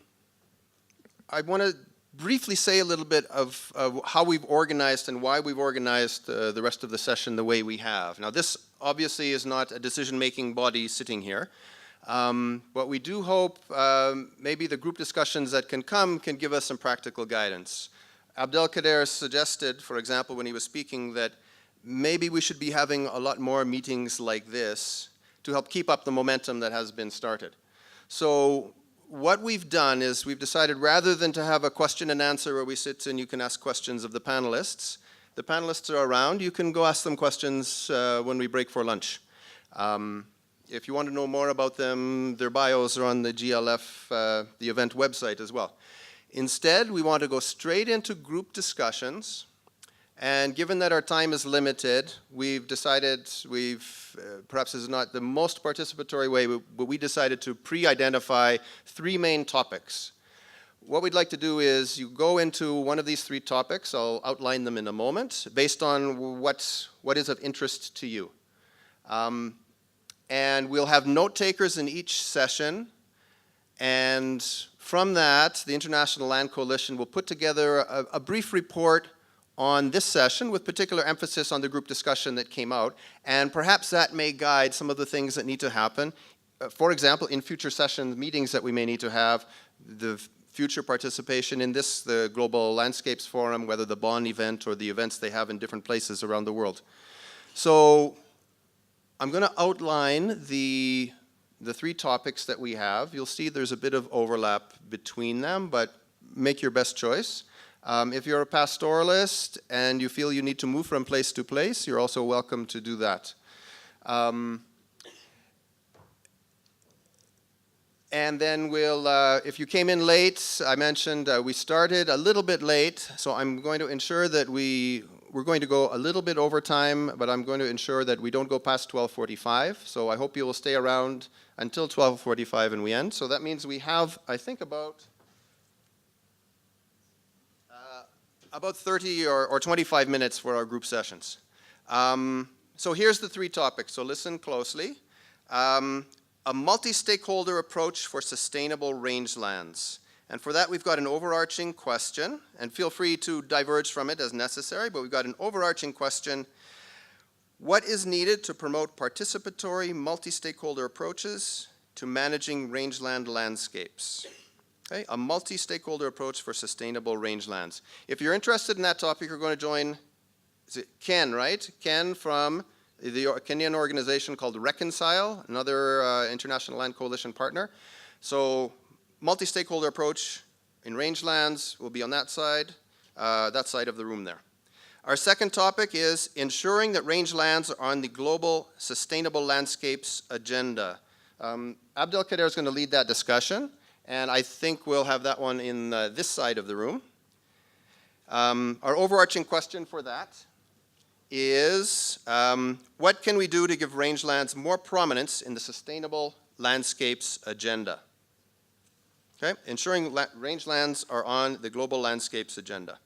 want to briefly say a little bit of how we've organized and why we've organized the rest of the session the way we have. Now, this obviously is not a decision-making body sitting here, but we do hope maybe the group discussions that can come can give us some practical guidance. Abdelkader suggested, for example, when he was speaking, that maybe we should be having a lot more meetings like this to help keep up the momentum that has been started. So what we've done is we've decided rather than to have a question and answer where we sit and you can ask questions of the panelists are around, you can go ask them questions when we break for lunch. If you want to know more about them, their bios are on the GLF, the event website as well. Instead, we want to go straight into group discussions. And given that our time is limited, we've decided perhaps this is not the most participatory way, but we decided to pre-identify 3 main topics. What we'd like to do is you go into one of these 3 topics, I'll outline them in a moment, based on what is of interest to you. And we'll have note takers in each session, and from that, the International Land Coalition will put together a brief report on this session with particular emphasis on the group discussion that came out, and perhaps that may guide some of the things that need to happen. For example, in future session meetings that we may need to have, the future participation in this, the Global Landscapes Forum, whether the Bonn event or the events they have in different places around the world. So I'm going to outline the 3 topics that we have. You'll see there's a bit of overlap between them, but make your best choice. If you're a pastoralist and you feel you need to move from place to place, you're also welcome to do that. And then we'll, if you came in late, I mentioned we started a little bit late, so I'm going to ensure that we're going to go a little bit over time, but I'm going to ensure that we don't go past 12:45. So I hope you will stay around until 12:45 and we end. So that means we have, I think, about 30 or 25 minutes for our group sessions. So here's the 3 topics, so listen closely. A multi-stakeholder approach for sustainable rangelands. And for that, we've got an overarching question, and feel free to diverge from it as necessary, but we've got an overarching question. What is needed to promote participatory multi-stakeholder approaches to managing rangeland landscapes? Okay, a multi-stakeholder approach for sustainable rangelands. If you're interested in that topic, you're going to join, is it Ken, right? Ken from the Kenyan organization called Reconcile, another International Land Coalition partner. So multi-stakeholder approach in rangelands will be on that side of the room there. Our second topic is ensuring that rangelands are on the global sustainable landscapes agenda. Abdelkader is going to lead that discussion. And I think we'll have that one in this side of the room. Our overarching question for that is, what can we do to give rangelands more prominence in the sustainable landscapes agenda? Okay, ensuring rangelands are on the global landscapes agenda.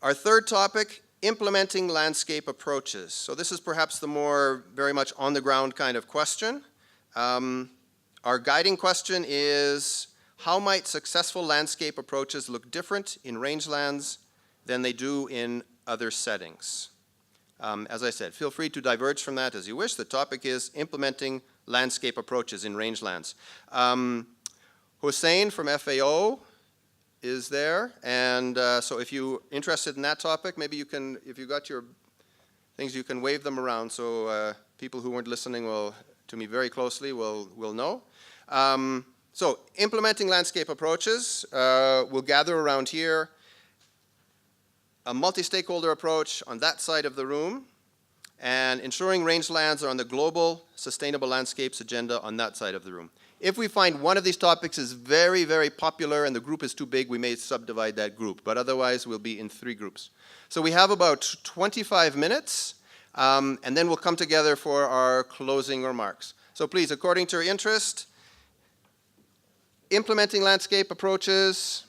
Our third topic, implementing landscape approaches. So this is perhaps the more very much on the ground kind of question. Our guiding question is, how might successful landscape approaches look different in rangelands than they do in other settings? As I said, feel free to diverge from that as you wish. The topic is implementing landscape approaches in rangelands. Hussein from FAO is there, and so if you're interested in that topic, maybe you can, if you got your things, you can wave them around so people who weren't listening to me very closely will know. So implementing landscape approaches, we'll gather around here. A multi-stakeholder approach on that side of the room, and ensuring rangelands are on the global sustainable landscapes agenda on that side of the room. If we find one of these topics is very, very popular and the group is too big, we may subdivide that group, but otherwise we'll be in 3 groups. So we have about 25 minutes, and then we'll come together for our closing remarks. So please, according to your interest, implementing landscape approaches,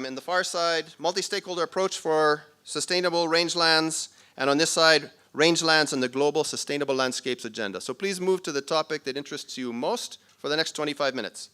in the far side, multi-stakeholder approach for sustainable rangelands, and on this side, rangelands and the global sustainable landscapes agenda. So please move to the topic that interests you most for the next 25 minutes.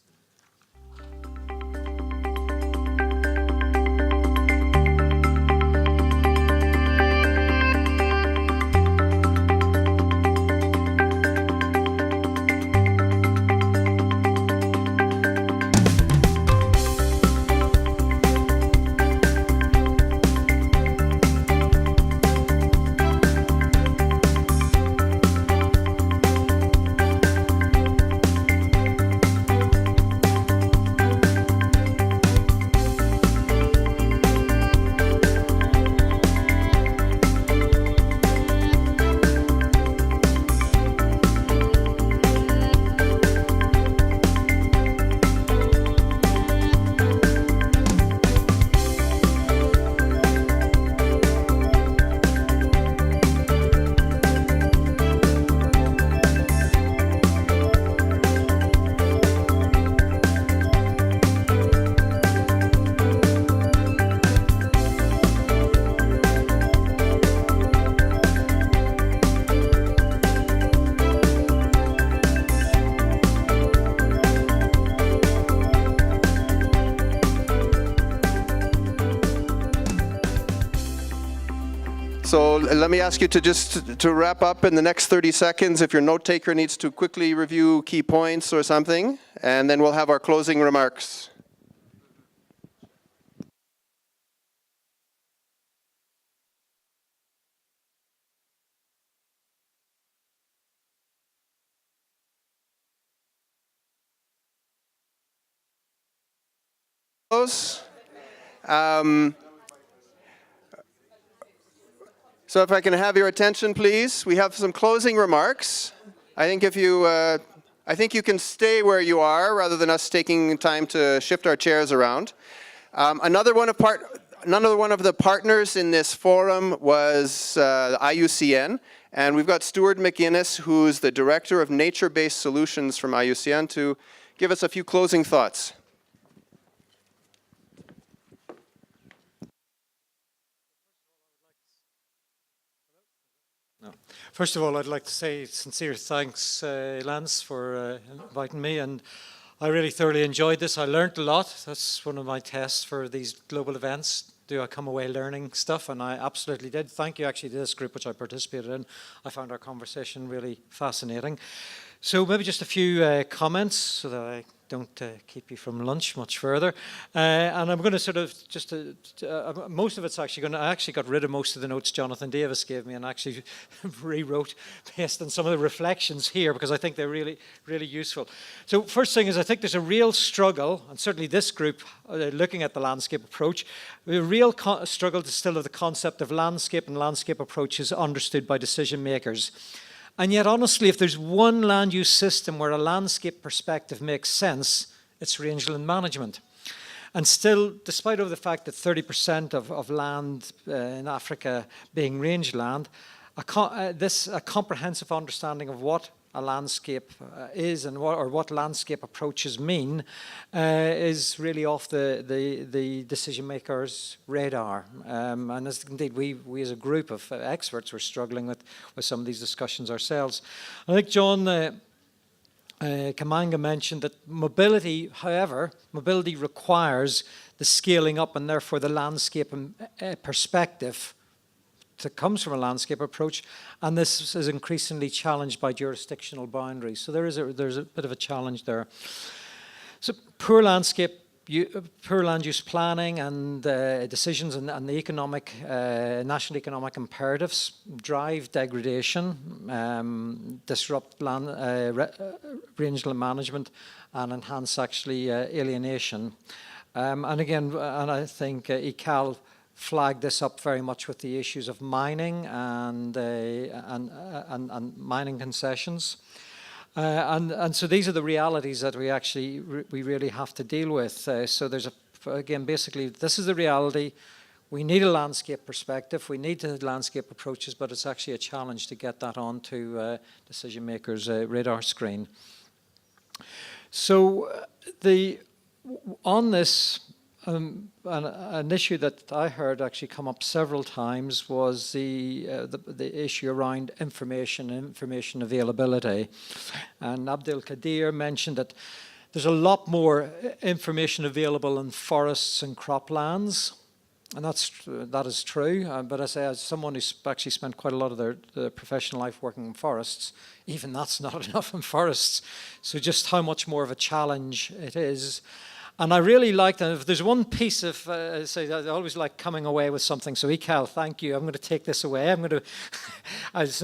So let me ask you to just to wrap up in the next 30 seconds, if your note taker needs to quickly review key points or something, and then we'll have our closing remarks. So if I can have your attention, please. We have some closing remarks. I think if you, I think you can stay where you are rather than us taking time to shift our chairs around. Another one of the partners in this forum was IUCN, and we've got Stuart McInnes, who's the Director of Nature-Based Solutions from IUCN, to give us a few closing thoughts. First of all, I'd like to say sincere thanks, Lance, for inviting me, and I really thoroughly enjoyed this. I learned a lot. That's one of my tests for these global events. Do I come away learning stuff? And I absolutely did. Thank you actually to this group which I participated in. I found our conversation really fascinating. So maybe just a few comments so that I don't keep you from lunch much further. And I'm going to sort of just, most of it's actually going to, I actually got rid of most of the notes Jonathan Davis gave me and actually rewrote based on some of the reflections here because I think they're really, really useful. So first thing is I think there's a real struggle, and certainly this group looking at the landscape approach, a real struggle to still have the concept of landscape and landscape approaches understood by decision makers. And yet, honestly, if there's one land use system where a landscape perspective makes sense, it's rangeland management. And still, despite of the fact that 30% of land in Africa being rangeland, a comprehensive understanding of what a landscape is and what landscape approaches mean is really off the decision makers' radar. And as indeed we as a group of experts were struggling with some of these discussions ourselves. I think John Kamanga mentioned that mobility, however, mobility requires the scaling up and therefore the landscape perspective that comes from a landscape approach, and this is increasingly challenged by jurisdictional boundaries. So there's a bit of a challenge there. So poor land use planning and decisions and the economic, national economic imperatives drive degradation, disrupt rangeland management, and enhance actually alienation. And again, and I think ICAL flagged this up very much with the issues of mining and mining concessions. And so these are the realities that we really have to deal with. So there's again, basically, this is the reality. We need a landscape perspective. We need the landscape approaches, but it's actually a challenge to get that onto decision makers' radar screen. So on this, an issue that I heard actually come up several times was the issue around information availability. And Abdel Kadir mentioned that there's a lot more information available in forests and croplands, and that is true. But I say, as someone who's actually spent quite a lot of their professional life working in forests, even that's not enough in forests. So just how much more of a challenge it is. And I really like that. If there's one piece of, I always like coming away with something. So, ICAL, thank you. I'm going to take this away. I'm not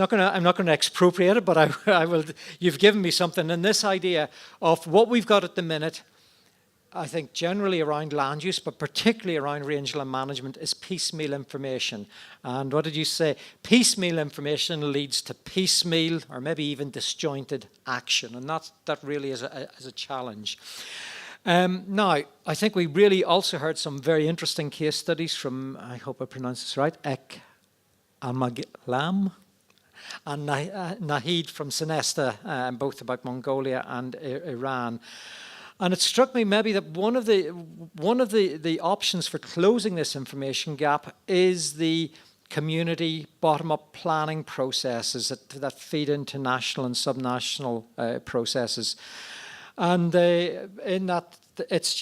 going to expropriate it, but I will. You've given me something. And this idea of what we've got at the minute, I think generally around land use, but particularly around rangeland management, is piecemeal information. And what did you say? Piecemeal information leads to piecemeal or maybe even disjointed action. And that really is a challenge. Now, I think we really also heard some very interesting case studies from, I hope I pronounced this right, Ek Almaglam and Nahid from Sinesta, both about Mongolia and Iran. And it struck me maybe that one of the options for closing this information gap is the community bottom-up planning processes that feed into national and subnational processes. And in that, it's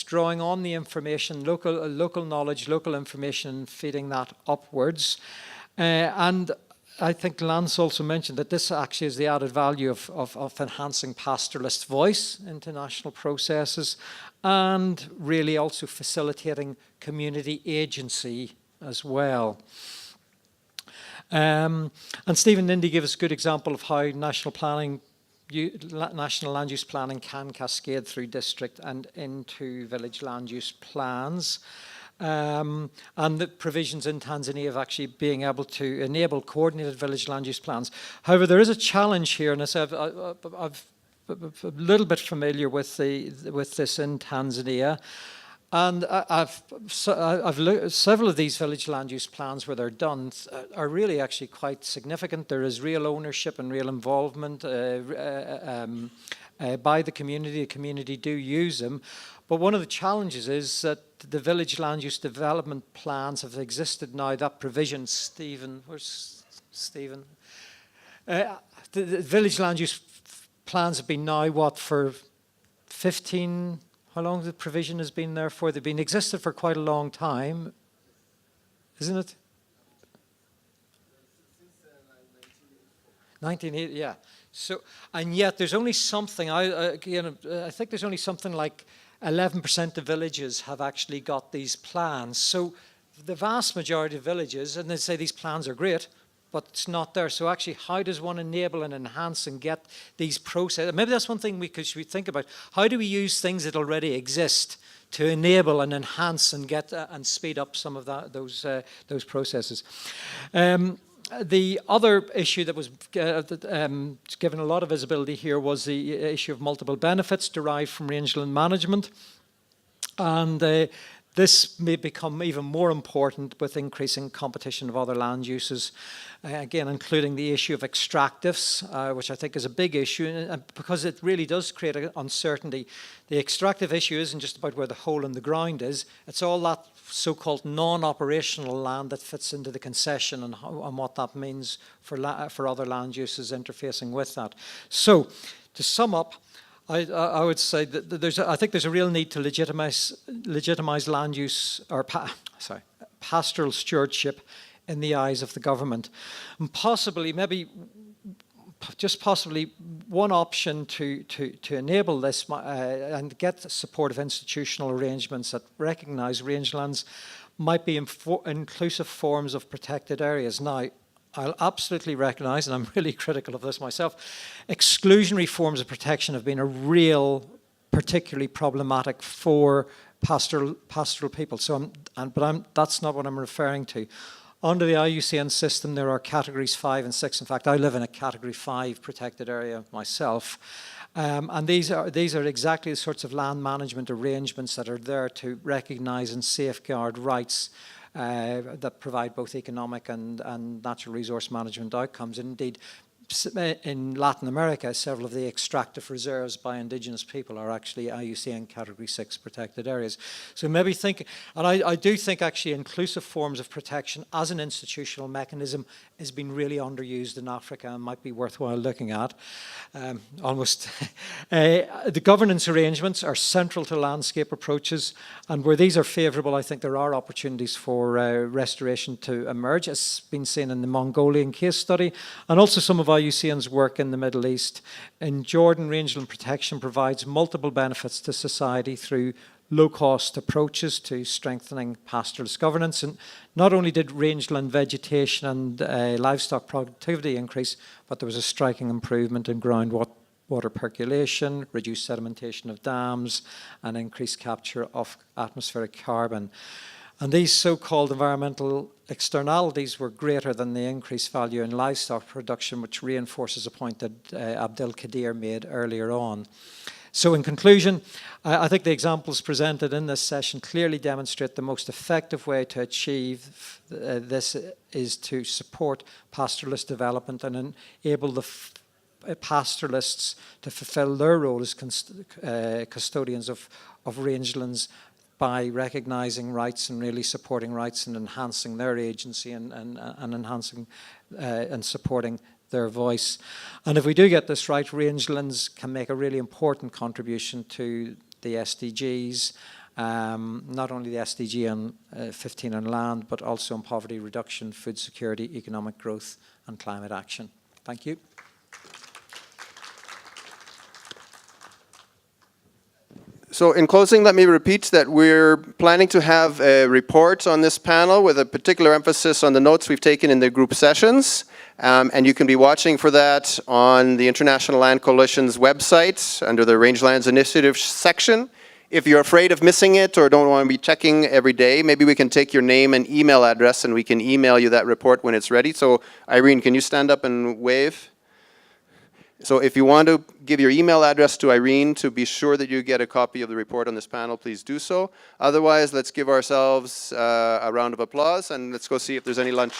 drawing on the information, local knowledge, local information, feeding that upwards. And I think Lance also mentioned that this actually is the added value of enhancing pastoralist voice into national processes and really also facilitating community agency as well. And Stephen Nindy gave us a good example of how national land use planning can cascade through district and into village land use plans. And the provisions in Tanzania of actually being able to enable coordinated village land use plans. However, there is a challenge here, and I'm a little bit familiar with this in Tanzania. And I've looked at several of these village land use plans where they're done are really actually quite significant. There is real ownership and real involvement by the community. The community do use them. But one of the challenges is that the village land use development plans have existed now. That provision, Stephen, where's Stephen? The village land use plans have been now, what, for 15... How long the provision has been there for? They've been existed for quite a long time, isn't it? 1980, yeah. So, and yet there's only something. I think there's only something like 11% of villages have actually got these plans. So, the vast majority of villages, and they say these plans are great, but it's not there. So actually, how does one enable and enhance and get these processes? Maybe that's one thing should think about. How do we use things that already exist to enable and enhance and get and speed up some of those processes? The other issue that was given a lot of visibility here was the issue of multiple benefits derived from rangeland management. And This may become even more important with increasing competition of other land uses, again, including the issue of extractives, which I think is a big issue, because it really does create an uncertainty. The extractive issue isn't just about where the hole in the ground is, it's all that so-called non-operational land that fits into the concession and what that means for other land uses interfacing with that. So, to sum up, I would say that I think there's a real need to legitimize land use, or pastoral stewardship in the eyes of the government. And possibly, just possibly, one option to enable this and get the support of institutional arrangements that recognise rangelands might be inclusive forms of protected areas. Now, I'll absolutely recognise, and I'm really critical of this myself, exclusionary forms of protection have been a real, particularly problematic for pastoral people. So, that's not what I'm referring to. Under the IUCN system, there are categories 5 and 6. In fact, I live in a category 5 protected area myself. And these are exactly the sorts of land management arrangements that are there to recognise and safeguard rights that provide both economic and natural resource management outcomes. Indeed, in Latin America, several of the extractive reserves by indigenous people are actually IUCN Category 6 protected areas. So maybe think, and I do think actually inclusive forms of protection as an institutional mechanism has been really underused in Africa and might be worthwhile looking at. The governance arrangements are central to landscape approaches, and where these are favourable, I think there are opportunities for restoration to emerge, as been seen in the Mongolian case study, and also some of IUCN's work in the Middle East. In Jordan, rangeland protection provides multiple benefits to society through low-cost approaches to strengthening pastoralist governance. And not only did rangeland vegetation and livestock productivity increase, but there was a striking improvement in groundwater percolation, reduced sedimentation of dams, and increased capture of atmospheric carbon. And these so-called environmental externalities were greater than the increased value in livestock production, which reinforces a point that Abdelkader made earlier on. So in conclusion, I think the examples presented in this session clearly demonstrate the most effective way to achieve this is to support pastoralist development and enable the pastoralists to fulfill their role as custodians of rangelands by recognising rights and really supporting rights and enhancing their agency and enhancing and supporting their voice. And if we do get this right, rangelands can make a really important contribution to the SDGs, not only the SDG on 15 on land, but also on poverty reduction, food security, economic growth, and climate action. Thank you. So in closing, let me repeat that we're planning to have a report on this panel with a particular emphasis on the notes we've taken in the group sessions. And you can be watching for that on the International Land Coalition's website under the Rangelands Initiative section. If you're afraid of missing it or don't want to be checking every day, maybe we can take your name and email address and we can email you that report when it's ready. So Irene, can you stand up and wave? So if you want to give your email address to Irene to be sure that you get a copy of the report on this panel, please do so. Otherwise, let's give ourselves a round of applause and let's go see if there's any lunch.